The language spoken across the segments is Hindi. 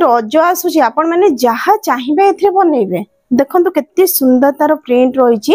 रज आसूची आपण माने जहा चाहिबे एथरे बनैबे देखंतु केते सुंदर तार प्रिंट रही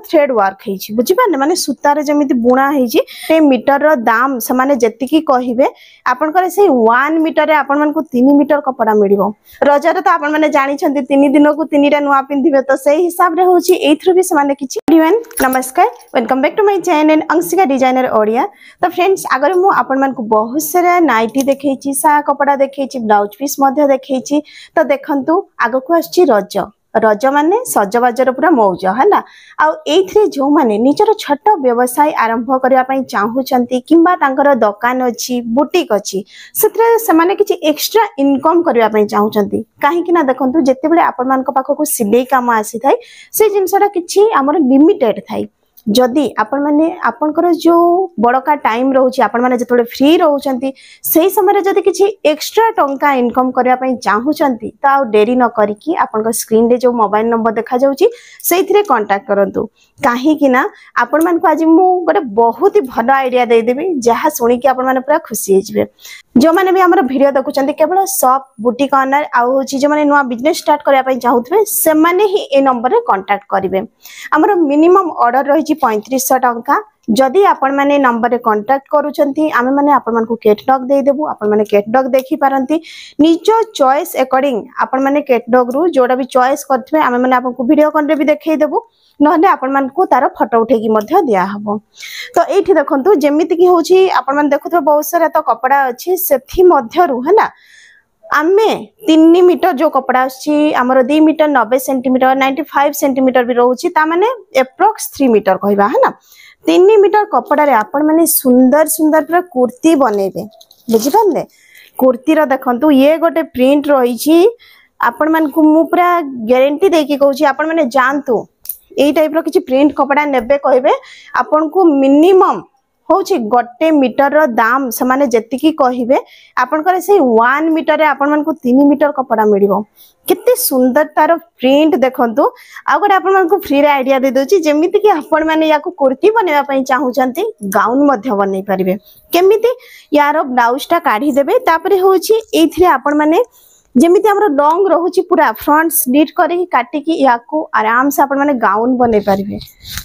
थ्रेड वर्क होइछि बुझी पाने माने सूतार जमिति बुणा होइछि ए मीटर रो दाम से माने जेतिकी कहिबे आपनकर से 1 मीटर रे आपन मानकु 3 मीटर कपड़ा मिलिबो रजर तो आपन माने जानि छथि 3 दिन को 3टा नुवा पिंधिबे तो सेही हिसाब रे होछि एथरो भी से माने किछि एवरीवन नमस्कार welcome back to my channel Anshika designer Odia. तो फ्रेंड्स अगर मु आपन मानकु बहुत सारा नाइटी देखैछि सा कपड़ा देखैछि ब्लाउज पीस मध्ये देखैछि तो देखंतु आगो को आछि रज माने सजबाजर पूरा मौज है ना आउ जो माने निजर छोट व्यवसाय आरंभ करबा पई चाहूचंती किंबा तांकर दुकान अछि बुटीक अछि सेत्रे से माने किछि एक्स्ट्रा इनकम करबा पई चाहूचंती काहे कि ना देखंतु जेते बेले आपन मान को पाखो सिलाई काम आसी थाई से जिंसटा किछि हमर लिमिटेड थाई जदि आपण माने आपनकर जो बड़का टाइम रहउछि आपण माने जतले फ्री रहउचंती सेही समय रे जदि किछि एक्स्ट्रा टंका इनकम करबा पई चाहूचंती त आ देरी न करी कि आपनकर स्क्रीन रे जो मोबाइल नंबर देखा जाउछि सेहिथिरे कांटेक्ट करंतु काहे कि ना आपण मान को आज मु गोटे बहुत ही भलो आईडिया दे देबी जहा सुनी कि आपण माने पूरा खुशी हेजिबे जो माने भी हमर वीडियो देखुचंती केवल शॉप बुटीक ऑनर आ होछि जो माने नुवा बिजनेस स्टार्ट करबा पई चाहउथबे से माने ही ए नंबर रे कांटेक्ट करिवे हमर मिनिमम ऑर्डर रही 3500 टंका जदि आपण माने नंबर रे कांटेक्ट करूचंती आमे माने आपण मान को कैटलॉग दे देबु आपण माने कैटलॉग देखि पारंती निजो चॉइस अकॉर्डिंग आपण माने कैटलॉग रु जोडा भी चॉइस करथबे आमे माने आपन को वीडियो कॉल रे भी देखै देबु नहले आपण मान को तार फोटो उठे की मध्ये दिया हबो। तो एठी देखंतु जेमिति की होछि आपण मान देखुथबे बहुत सारा तो कपड़ा अछि सेथि मध्ये रु है ना आमे 3 मीटर जो कपड़ा अछि हमर 2 मीटर 90 सेंटीमीटर 95 सेंटीमीटर भी रहउछि ता माने एप्रोक्स 3 मीटर कहबा है ना 3 मीटर कपड़ा रे आपण माने सुंदर सुंदर पूरा कुर्ती बनेबे बुझि पाले कुर्ती रो देखंतु ये गोटे प्रिंट रही छी आपण मान को मु पूरा गारंटी दे के कहूछि आपण माने जानतु एई टाइप रो किछि प्रिंट कपड़ा नेबे कहबे आपण को मिनिमम होछि गोटे मीटर रो दाम से माने जेतिकी कहिबे आपनकर से 1 मीटर रे आपण मान को 3 मीटर कपड़ा मिलिबो कितने सुंदर तार प्रिंट देखंतु आ गोटे आपण मान को फ्री रे आईडिया दे दोछि जेमिति कि आपण माने याको कुर्ती बनेबा पई चाहूचंती गाउन मध्ये बनै परिबे केमिति यारो ब्लाउज ता काढी देबे तापरे होछि एथिरे आपण माने जेमिति हमर लॉन्ग रहउछि पूरा फ्रंट स्लिट करी काटी की याको आराम से आपण माने गाउन बनै परिबे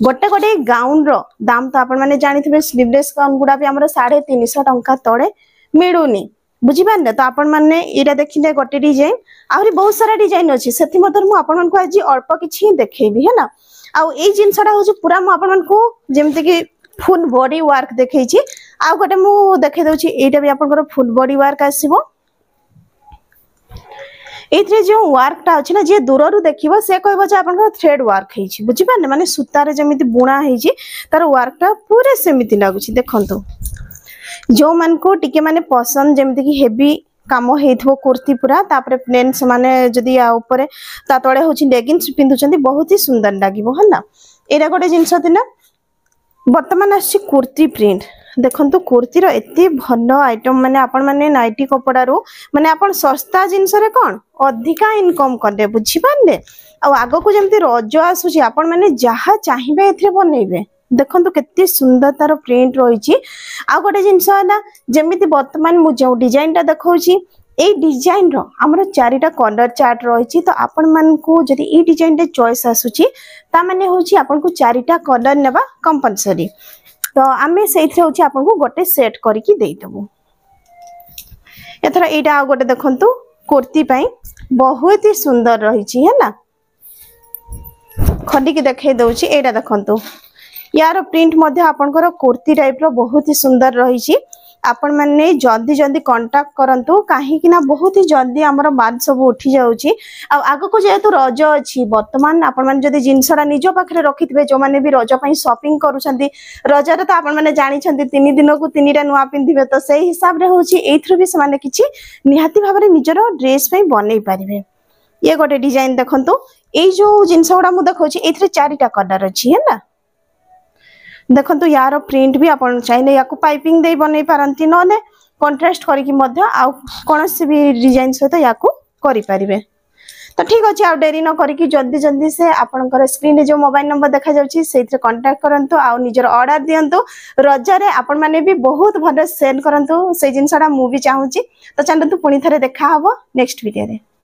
गोटे गोटे गाउन रो दाम तो आपण माने जानिथिबे स्लीवलेस गाउन गुडा भी हमर 350 टंका तळे मिलुनी बुझी पाने तो आपण माने एटा देखिले गोटे डिजाइन आउरी बहुत सारा डिजाइन अछि सेति मधर मु आपण मान को आज अल्प किछि देखैबी है ना आ ए जिंसडा होछि पूरा मु आपण मान को जेमिति कि फुल बॉडी वर्क देखै छी आ गोटे मु देखै दोछि एटा भी आपनकर फुल बॉडी वर्क आसीबो एथरे जो वर्क टा अछि ना जे दूर रु देखिबो से कहबो जे आपनकर थ्रेड वर्क हेछि बुझि पाने माने सूतार जमिति बुणा हेछि तार वर्क टा पूरे सेमिति लागुछि देखंतु जो मान को टिके माने पसंद जेमिति कि हेवी काम हेथबो कुर्ती पूरा तापरे प्लेन से माने जदी आ ऊपर ता तळे होछि लेगिंग्स पिंधुचंती बहुत ही सुंदर लागिबो हला एरा गोटे जिंस थिना वर्तमान आछि कुर्ती प्रिंट देखंतु कुर्ती रो एते भलो आइटम माने आपण माने नाइटी कपड़ा रो माने आपण सस्ता जिंस रे कोन अधिका इनकम करदे बुझी पाले आ आगो को जेमति रज आसुची आपण माने जहा चाहिबे एथरे बनैबे देखंतु केते सुंदर तार प्रिंट रही छी आ गोटे जिंस हला जेमिति वर्तमान मु जो डिजाइन ता देखौची ए डिजाइन रो हमर चारिटा कलर चार्ट रही छी तो आपण मान को जदी ए डिजाइन रे चॉइस आसुची ता माने होची आपण को चारिटा कलर नेबा कंपलसरी तो आमे सेइथरे होची आपन को गोटे सेट करी की देई देबो एथरा एटा आ गोटे देखंतु कुर्ती पई बहुत ही सुंदर रही छी है ना खडी की देखै दउची एटा देखंतु यार प्रिंट मध्ये आपनकर कुर्ती टाइप रो बहुत ही सुंदर रही छी आपण माने जल्दी जल्दी कांटेक्ट करंतु काहे कि ना बहुत ही जल्दी हमर माल सब उठी जाउची आ आगो को जेतु रज अछि वर्तमान आपण माने जदी जिंसरा निजो पाखरे रखितबे जो माने भी रज पई शॉपिंग करूछंती रजर तो आपण माने जानि छंती 3 दिन को 3टा नुवा पिंधिबे तो सेही हिसाब रे होची एथरो भी से माने किछि निहाती भाबरे निजरो ड्रेस पई बनै परिबे ये गोटे डिजाइन देखंतु ए जो जिंसोडा मु देखौची एथरे 4टा कलर अछि है ना देखंतु यार प्रिंट भी आपण चाइले याको पाइपिंग दे बनै पारंती नले कंट्रास्ट करी कि मध्य आ कोनोसी भी डिजाइन सहित याको करि परिबे तो ठीक अच्छे आ डेरी न करिकी जल्दी जल्दी से आपनकर स्क्रीन रे जो मोबाइल नंबर देखा जाउची सेइथरे कांटेक्ट करंतु आ निजर ऑर्डर दियंतु रजरे आपण माने भी बहुत भले सेल करंतु से जिनसडा मु भी चाहूची तो चलंतु पुनी थरे देखा हबो नेक्स्ट वीडियो रे।